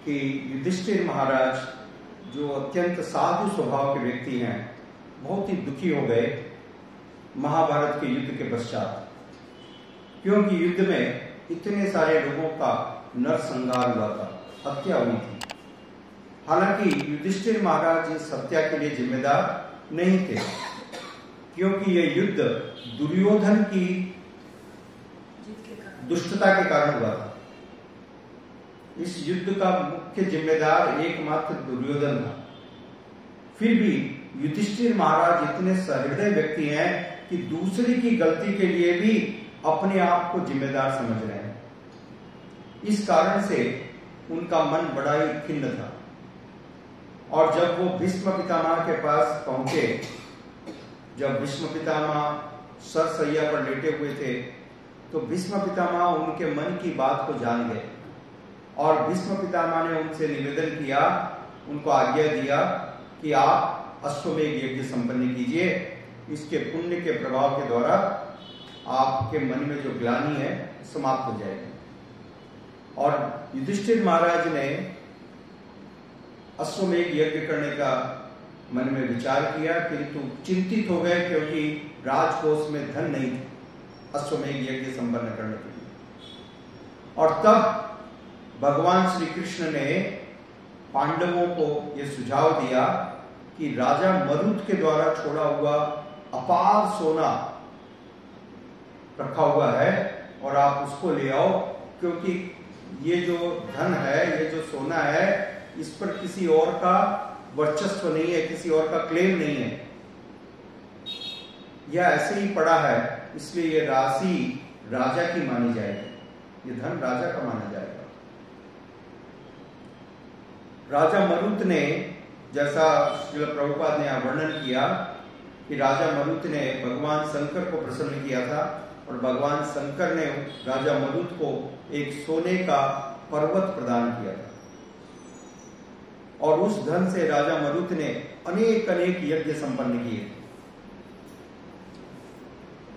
कि युधिष्ठिर महाराज जो अत्यंत साधु स्वभाव के व्यक्ति हैं, बहुत ही दुखी हो गए महाभारत के युद्ध के पश्चात, क्योंकि युद्ध में इतने सारे लोगों का नरसंहार हुआ था, हत्या हुई थी। हालांकि युधिष्ठिर महाराज इस हत्या के लिए जिम्मेदार नहीं थे, क्योंकि यह युद्ध दुर्योधन की दुष्टता के कारण हुआ था। इस युद्ध का मुख्य जिम्मेदार एकमात्र दुर्योधन था। फिर भी युधिष्ठिर महाराज इतने सहृदय व्यक्ति हैं कि दूसरे की गलती के लिए भी अपने आप को जिम्मेदार समझ रहे हैं। इस कारण से उनका मन बड़ा ही खिन्न था। और जब वो भीष्म पितामह के पास पहुंचे, जब भीष्म पितामह सरसैया पर लेटे हुए थे, तो भीष्म पितामह उनके मन की बात को जान गए और भीष्म पितामह ने उनसे निवेदन किया, उनको आज्ञा दिया कि आप अश्वमेध यज्ञ संपन्न कीजिए। इसके पुण्य के प्रभाव के द्वारा आपके मन में जो ग्लानि है समाप्त हो जाएगी। और युधिष्ठिर महाराज ने अश्वमेध यज्ञ करने का मन में विचार किया, किंतु चिंतित हो गए क्योंकि राजकोष में धन नहीं था अश्वमेध यज्ञ संपन्न करने के लिए। और तब भगवान श्री कृष्ण ने पांडवों को यह सुझाव दिया कि राजा मरुत के द्वारा छोड़ा हुआ अपार सोना रखा हुआ है और आप उसको ले आओ, क्योंकि ये जो धन है, ये जो सोना है, इस पर किसी और का वर्चस्व नहीं है, किसी और का क्लेम नहीं है, यह ऐसे ही पड़ा है, इसलिए ये राशि राजा की मानी जाएगी, ये धन राजा का माना जाएगा। राजा मरुत ने, जैसा श्रील प्रभुपाद ने वर्णन किया कि राजा मरुत ने भगवान शंकर को प्रसन्न किया था और भगवान शंकर ने राजा मरुत को एक सोने का पर्वत प्रदान किया था। और उस धन से राजा मरुत ने अनेक अनेक यज्ञ संपन्न किए।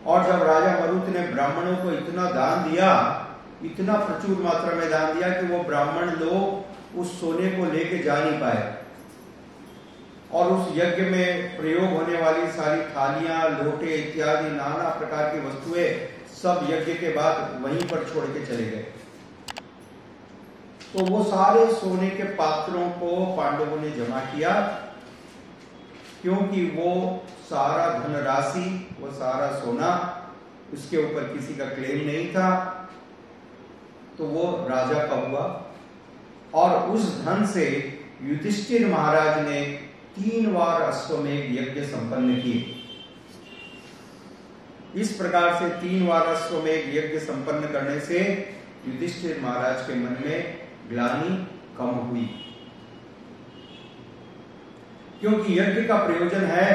और जब राजा मरुत ने ब्राह्मणों को इतना दान दिया, इतना प्रचुर मात्रा में दान दिया कि वो ब्राह्मण लोग उस सोने को लेके जा नहीं पाए और उस यज्ञ में प्रयोग होने वाली सारी थालियां, लोटे इत्यादि नाना प्रकार की वस्तुएं सब यज्ञ के बाद वहीं पर छोड़ के चले गए। तो वो सारे सोने के पात्रों को पांडवों ने जमा किया, क्योंकि वो सारा धनराशि, वो सारा सोना, उसके ऊपर किसी का क्लेम नहीं था, तो वो राजा का हुआ। और उस धन से युधिष्ठिर महाराज ने 3 बार अश्वमेध यज्ञ संपन्न किए। इस प्रकार से 3 बार अश्वमेध यज्ञ संपन्न करने से युधिष्ठिर महाराज के मन में ग्लानि कम हुई, क्योंकि यज्ञ का प्रयोजन है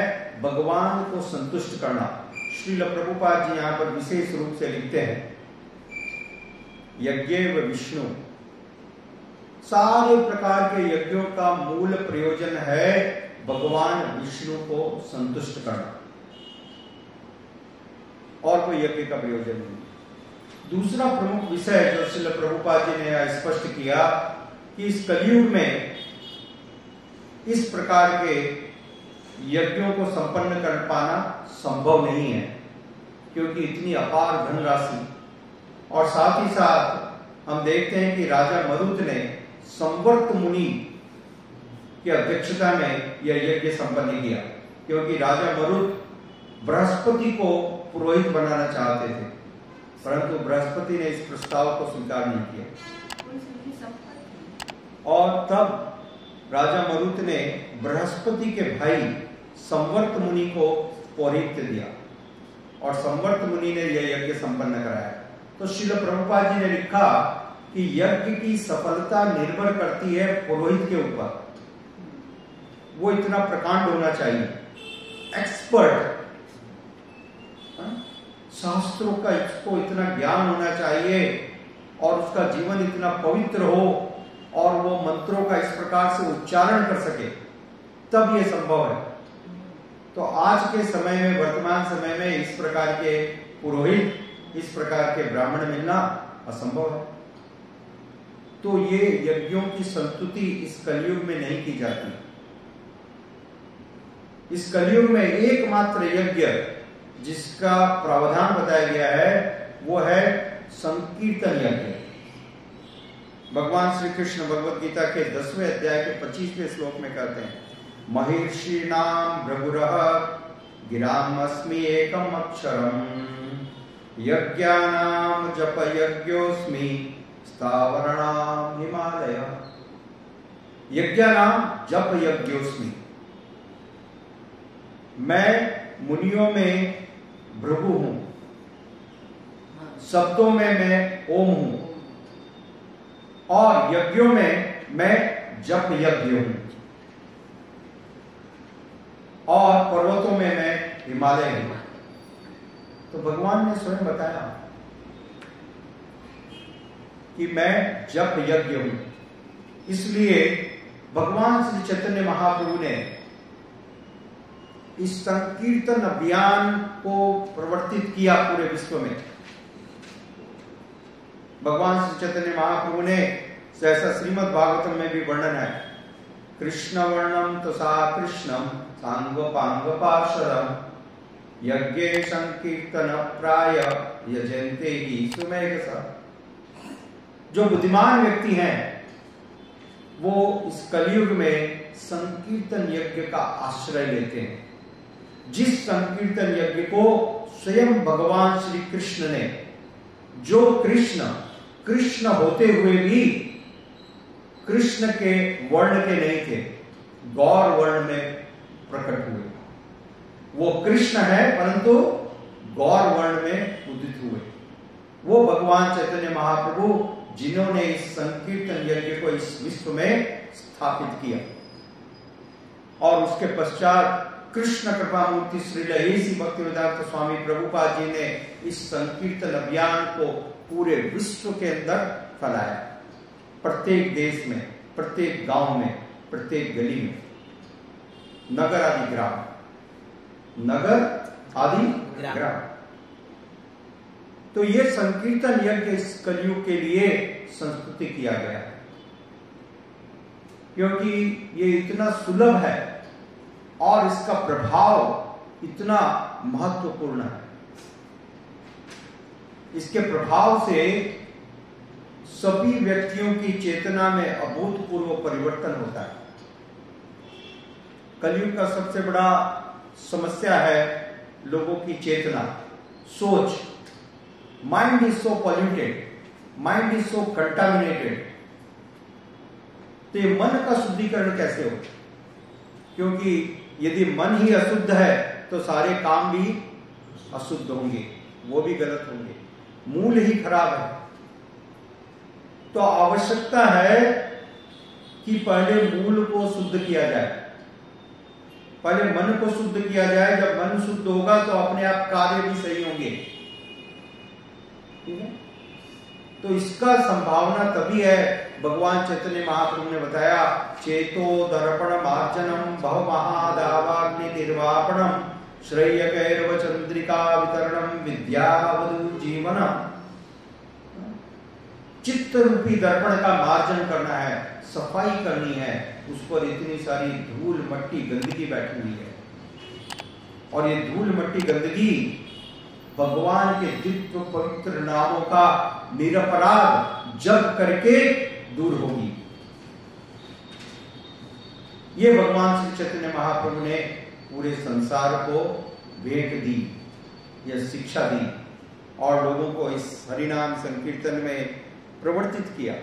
भगवान को संतुष्ट करना। श्रील प्रभुपाद जी यहां पर विशेष रूप से लिखते हैं, यज्ञेव विष्णु, सारे प्रकार के यज्ञों का मूल प्रयोजन है भगवान विष्णु को संतुष्ट करना, और कोई यज्ञ का प्रयोजन नहीं। दूसरा प्रमुख विषय जो श्रील प्रभुपाद जी ने स्पष्ट किया कि इस कलयुग में इस प्रकार के यज्ञों को संपन्न कर पाना संभव नहीं है, क्योंकि इतनी अपार धनराशि। और साथ ही साथ हम देखते हैं कि राजा मरुत ने संवर्त मुनि की अध्यक्षता में यह यज्ञ संपन्न किया, क्योंकि राजा मरुत बृहस्पति को पुरोहित बनाना चाहते थे, परंतु बृहस्पति ने इस प्रस्ताव को स्वीकार नहीं किया। और तब राजा मरुत ने बृहस्पति के भाई संवर्त मुनि को पौरोहित्य दिया और संवर्त मुनि ने यह यज्ञ संपन्न कराया। तो श्रील प्रभुपाद जी ने लिखा कि यज्ञ की सफलता निर्भर करती है पुरोहित के ऊपर। वो इतना प्रकांड होना चाहिए, एक्सपर्ट, शास्त्रों का इसको इतना ज्ञान होना चाहिए और उसका जीवन इतना पवित्र हो और वो मंत्रों का इस प्रकार से उच्चारण कर सके, तब ये संभव है। तो आज के समय में, वर्तमान समय में इस प्रकार के पुरोहित, इस प्रकार के ब्राह्मण मिलना असंभव है। तो ये यज्ञों की संस्तुति इस कलयुग में नहीं की जाती। इस कलयुग में एकमात्र यज्ञ जिसका प्रावधान बताया गया है वो है संकीर्तन यज्ञ। भगवान श्री कृष्ण भगवद गीता के 10वें अध्याय के 25वें श्लोक में कहते हैं, महिर्षीणाम भृगुरः गिरामस्मि एकम अक्षरम यज्ञानाम जप यज्ञोस्मि स्थावरणाम हिमालय। यज्ञानाम जप यज्ञोस्मि, मैं मुनियों में भृगु हूं, शब्दों में मैं ओम हूं और यज्ञों में मैं जप यज्ञ हूं और पर्वतों में मैं हिमालय हूं। तो भगवान ने स्वयं बताया कि मैं जप यज्ञ हूं। इसलिए भगवान श्री चैतन्य महाप्रभु ने इस संकीर्तन अभियान को प्रवर्तित किया पूरे विश्व में। भगवान श्री चैतन्य महाप्रभु ने, जैसा श्रीमद् भागवतम में भी वर्णन है, कृष्ण वर्णम तथा कृष्णम सांग पांग पार्षदम यज्ञे संकीर्तन प्राय यजन्ते ही सुमेघसा। जो बुद्धिमान व्यक्ति हैं वो इस कलयुग में संकीर्तन यज्ञ का आश्रय लेते हैं। जिस संकीर्तन यज्ञ को स्वयं भगवान श्री कृष्ण ने, जो कृष्ण होते हुए भी कृष्ण के वर्ण के नहीं थे, गौर वर्ण में प्रकट हुए। वो कृष्ण है परंतु गौर वर्ण में उदित हुए। वो भगवान चैतन्य महाप्रभु जिन्होंने इस संकीर्तन यज्ञ को इस विश्व में स्थापित किया। और उसके पश्चात कृष्ण कृपा मूर्ति श्री लहेसी भक्तिवेदांत स्वामी प्रभुपाद जी ने इस संकीर्तन अभियान को पूरे विश्व के अंदर फैलाया। प्रत्येक देश में, प्रत्येक गांव में, प्रत्येक गली में, नगर आदि ग्राम, नगर आदि ग्राम। तो ये संकीर्तन यज्ञ इस कलयुग के लिए संस्तुति किया गया है, क्योंकि ये इतना सुलभ है और इसका प्रभाव इतना महत्वपूर्ण है। इसके प्रभाव से सभी व्यक्तियों की चेतना में अभूतपूर्व परिवर्तन होता है। कलयुग का सबसे बड़ा समस्या है लोगों की चेतना, सोच। Mind is so polluted, mind is so contaminated. तो ये मन का शुद्धिकरण कैसे हो? क्योंकि यदि मन ही अशुद्ध है तो सारे काम भी अशुद्ध होंगे, वो भी गलत होंगे। मूल ही खराब है। तो आवश्यकता है कि पहले मूल को शुद्ध किया जाए, पहले मन को शुद्ध किया जाए। जब मन शुद्ध होगा तो अपने आप कार्य भी सही होंगे। ठीक है? तो इसका संभावना तभी है, भगवान चैतन्य महाप्रभु ने बताया, चेतो दर्पण मार्जनम भव महादावाग्नि निर्वापणम श्रेय कैरव चंद्रिका वितरणम विद्यावधु जीवनम। चित्त रूपी दर्पण का मार्जन करना है, सफाई करनी है। उस पर इतनी सारी धूल मट्टी गंदगी बैठी हुई है और ये धूल मट्टी गंदगी भगवान के दिव्य पवित्र नामों का निरपराध जप करके दूर होगी। ये भगवान श्री चैतन्य महाप्रभु ने पूरे संसार को भेंट दी, यह शिक्षा दी और लोगों को इस हरिनाम संकीर्तन में प्रवर्तित किया,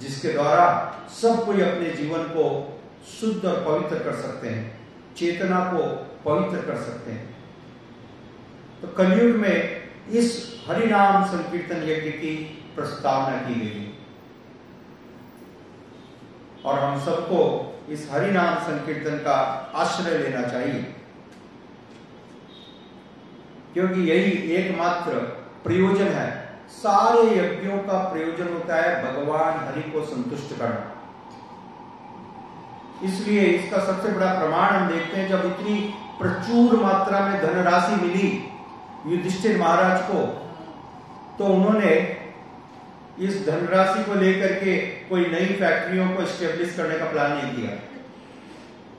जिसके द्वारा सब कोई अपने जीवन को शुद्ध और पवित्र कर सकते हैं, चेतना को पवित्र कर सकते हैं। तो कलयुग में इस हरिनाम संकीर्तन यज्ञ की प्रस्तावना की गई और हम सबको इस हरिनाम संकीर्तन का आश्रय लेना चाहिए, क्योंकि यही एकमात्र प्रयोजन है। सारे यज्ञों का प्रयोजन होता है भगवान हरि को संतुष्ट करना। इसलिए इसका सबसे बड़ा प्रमाण हम देखते हैं, जब इतनी प्रचुर मात्रा में धनराशि मिली युधिष्ठिर महाराज को, तो उन्होंने इस धनराशि को लेकर के कोई नई फैक्ट्रियों को एस्टेब्लिश करने का प्लान नहीं किया।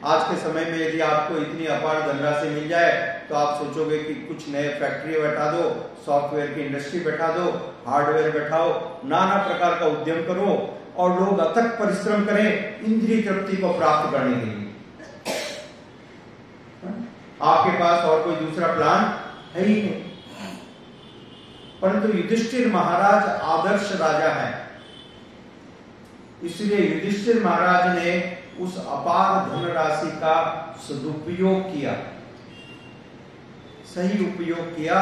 आज के समय में यदि आपको इतनी अपार धनराशि मिल जाए तो आप सोचोगे कि कुछ नए फैक्ट्री बैठा दो, सॉफ्टवेयर की इंडस्ट्री बैठा दो, हार्डवेयर बैठाओ, नाना प्रकार का उद्यम करो और लोग अथक परिश्रम करें इंद्रिय तृप्ति को प्राप्त करने के लिए। आपके पास और कोई दूसरा प्लान है ही नहीं। परंतु युधिष्ठिर महाराज आदर्श राजा है, इसलिए युधिष्ठिर महाराज ने उस अपार धनराशि का सदुपयोग किया, सही उपयोग किया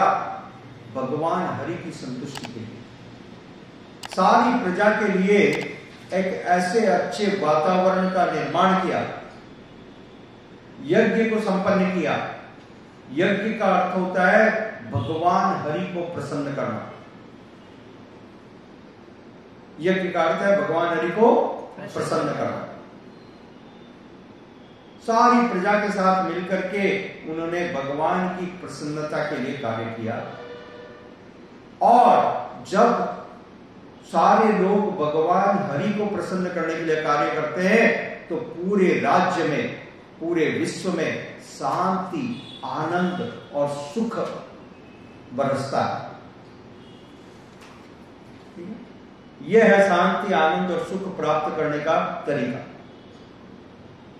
भगवान हरि की संतुष्टि के लिए, सारी प्रजा के लिए एक ऐसे अच्छे वातावरण का निर्माण किया, यज्ञ को संपन्न किया। यज्ञ का अर्थ होता है भगवान हरि को प्रसन्न करना। यज्ञ का अर्थ है भगवान हरि को प्रसन्न करना। सारी प्रजा के साथ मिलकर के उन्होंने भगवान की प्रसन्नता के लिए कार्य किया। और जब सारे लोग भगवान हरि को प्रसन्न करने के लिए कार्य करते हैं तो पूरे राज्य में, पूरे विश्व में शांति, आनंद और सुख बरसता है। यह है शांति, आनंद और सुख प्राप्त करने का तरीका।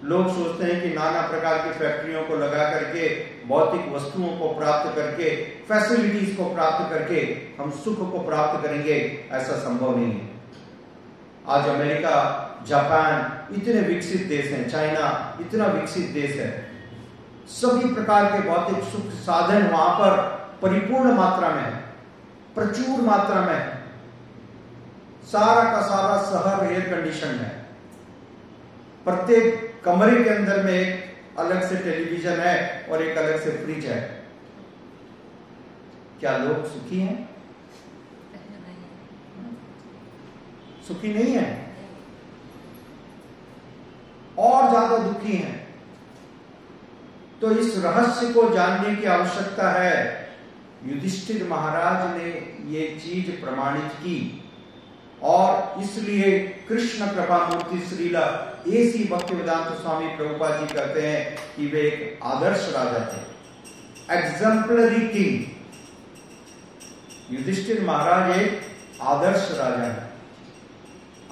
लोग सोचते हैं कि नाना प्रकार की फैक्ट्रियों को लगा करके, भौतिक वस्तुओं को प्राप्त करके, फैसिलिटीज को प्राप्त करके हम सुख को प्राप्त करेंगे। ऐसा संभव नहीं है। आज अमेरिका, जापान इतने विकसित देश हैं, चाइना इतना विकसित देश है, सभी प्रकार के भौतिक सुख साधन वहां पर परिपूर्ण मात्रा में है, प्रचुर मात्रा में है। सारा का सारा शहर एयर कंडीशन है, प्रत्येक कमरे के अंदर में एक अलग से टेलीविजन है और एक अलग से फ्रिज है। क्या लोग सुखी हैं? सुखी नहीं है, और ज्यादा दुखी हैं। तो इस रहस्य को जानने की आवश्यकता है। युधिष्ठिर महाराज ने ये चीज प्रमाणित की और इसलिए कृष्ण कृपा मूर्ति श्रीला एसी भक्तिवेदांत स्वामी प्रभुपाद जी कहते हैं कि वे एक आदर्श राजा थे, एग्जाम्पलरी किंग। युधिष्ठिर महाराज एक आदर्श राजा है।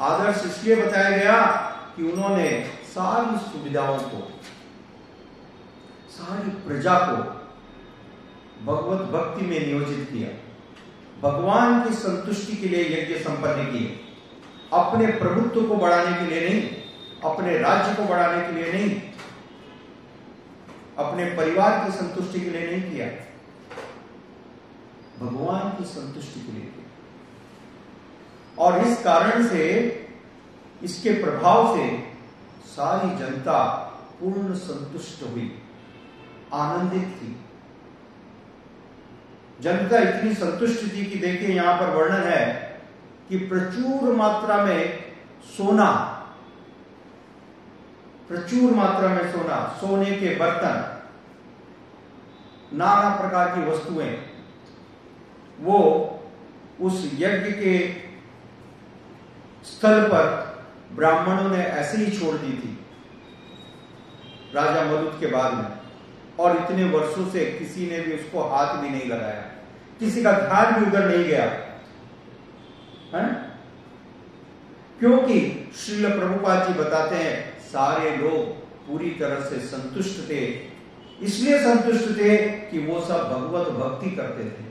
आदर्श इसलिए बताया गया कि उन्होंने सारी सुविधाओं को, सारी प्रजा को भगवत भक्ति में नियोजित किया, भगवान की संतुष्टि के लिए यज्ञ संपन्न किए, अपने प्रभुत्व को बढ़ाने के लिए नहीं, अपने राज्य को बढ़ाने के लिए नहीं, अपने परिवार की संतुष्टि के लिए नहीं किया, भगवान की संतुष्टि के लिए किया। और इस कारण से, इसके प्रभाव से सारी जनता पूर्ण संतुष्ट हुई, आनंदित थी। जनता इतनी संतुष्ट थी कि देखिए यहां पर वर्णन है कि प्रचुर मात्रा में सोना, प्रचुर मात्रा में सोना, सोने के बर्तन, नाना प्रकार की वस्तुएं, वो उस यज्ञ के स्थल पर ब्राह्मणों ने ऐसे ही छोड़ दी थी राजा मरुत के बाद में। और इतने वर्षों से किसी ने भी उसको हाथ भी नहीं लगाया, किसी का ध्यान भी उधर नहीं गया है? क्योंकि श्रील प्रभुपाद जी बताते हैं सारे लोग पूरी तरह से संतुष्ट थे। इसलिए संतुष्ट थे कि वो सब भगवत भक्ति करते थे।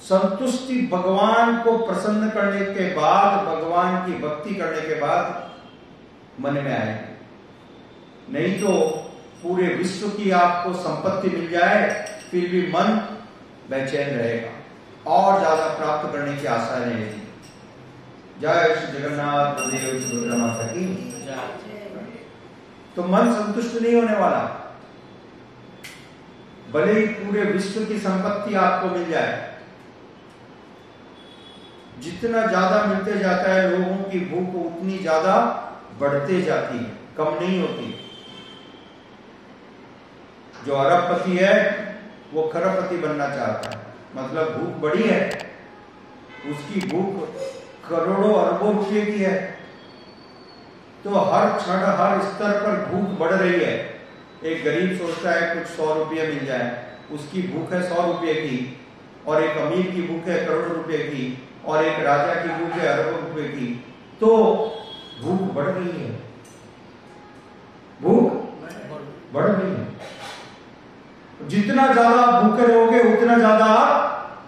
संतुष्टि भगवान को प्रसन्न करने के बाद, भगवान की भक्ति करने के बाद मन में आएगी। नहीं तो पूरे विश्व की आपको संपत्ति मिल जाए फिर भी मन बेचैन रहेगा और ज्यादा प्राप्त करने की आशा रहेगी। जय श्री जगन्नाथ देव सुभद्रा माता की। तो मन संतुष्ट नहीं होने वाला, भले ही पूरे विश्व की संपत्ति आपको मिल जाए। जितना ज्यादा मिलते जाता है लोगों की भूख उतनी ज्यादा बढ़ते जाती है, कम नहीं होती। जो अरबपति है वो खरबपति बनना चाहता है, मतलब भूख बड़ी है, उसकी भूख करोड़ों अरबों रुपए की है। तो हर क्षण हर स्तर पर भूख बढ़ रही है। एक गरीब सोचता है कुछ 100 रुपये मिल जाए, उसकी भूख है 100 रुपये की, और एक अमीर की भूख है करोड़ों रुपए की, और एक राजा की भूख है अरबों रुपए की। तो भूख बढ़ रही है, भूख बढ़ रही है। जितना ज्यादा भूखे रहोगे उतना ज्यादा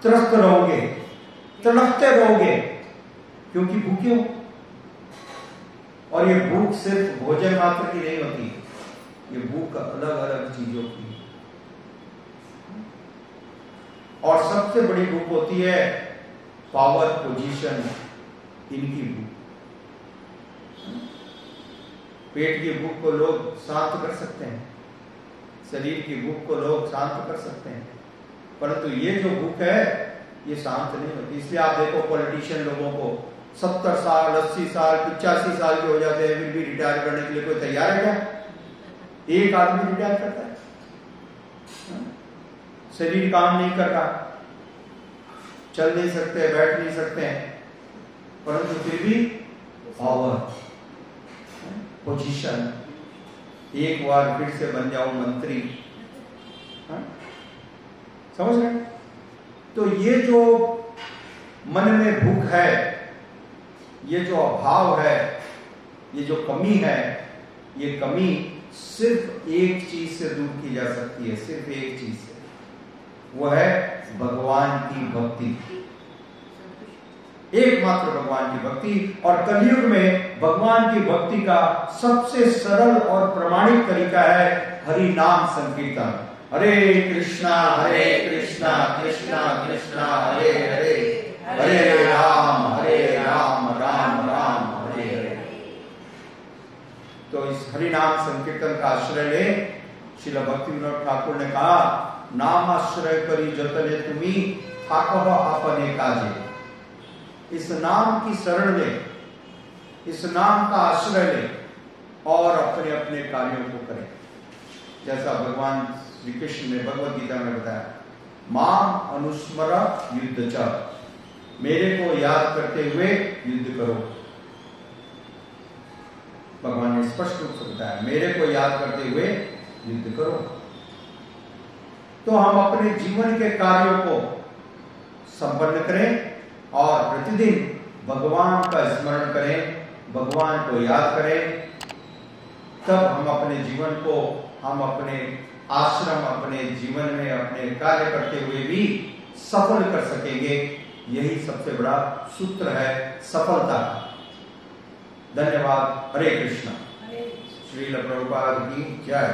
त्रस्त रहोगे, तड़पते रहोगे, क्योंकि भूखे हो। और ये भूख सिर्फ भोजन मात्र की नहीं होती, ये भूख अलग अलग चीजों की। और सबसे बड़ी भूख होती है पावर, पोजीशन, इनकी भूख। पेट की भूख को लोग शांत कर सकते हैं, शरीर की भूख को लोग शांत कर सकते हैं, परंतु ये जो भूख है ये शांत नहीं होती। इसलिए आप देखो पॉलिटिशियन लोगों को 70 साल 80 साल 85 साल के हो जाते हैं, फिर भी रिटायर करने के लिए कोई तैयार है क्या? एक आदमी रिटायर करता है, शरीर काम नहीं कर रहा, चल नहीं सकते, बैठ नहीं सकते हैं, परंतु फिर भी पावर, पोजीशन, एक बार फिर से बन जाऊं मंत्री। समझ रहे? तो ये जो मन में भूख है, ये जो अभाव है, ये जो कमी है, ये कमी सिर्फ एक चीज से दूर की जा सकती है, सिर्फ एक चीज से, वो है भगवान की भक्ति, एकमात्र भगवान की भक्ति। और कलयुग में भगवान की भक्ति का सबसे सरल और प्रमाणिक तरीका है हरि नाम संकीर्तन। हरे कृष्णा कृष्णा कृष्णा हरे हरे, हरे राम राम राम हरे हरे। तो इस हरि नाम संकीर्तन का आश्रय ले श्रील भक्ति विनोद ठाकुर ने कहा, नाम आश्रय करी जतने तुम्ही ठाकुर अपने काजे। इस नाम की शरण ले, इस नाम का आश्रय ले और अपने अपने कार्यों को करें। जैसा भगवान श्री कृष्ण ने भगवद गीता में बताया, मां अनुस्मर युद्ध च, मेरे को याद करते हुए युद्ध करो। भगवान ने स्पष्ट रूप से बताया, मेरे को याद करते हुए युद्ध करो। तो हम अपने जीवन के कार्यों को संपन्न करें और प्रतिदिन भगवान का स्मरण करें, भगवान को याद करें, तब हम अपने जीवन को, हम अपने आश्रम, अपने जीवन में अपने कार्य करते हुए भी सफल कर सकेंगे। यही सबसे बड़ा सूत्र है सफलता का। धन्यवाद। हरे कृष्णा। श्रील प्रभुपाद की जय।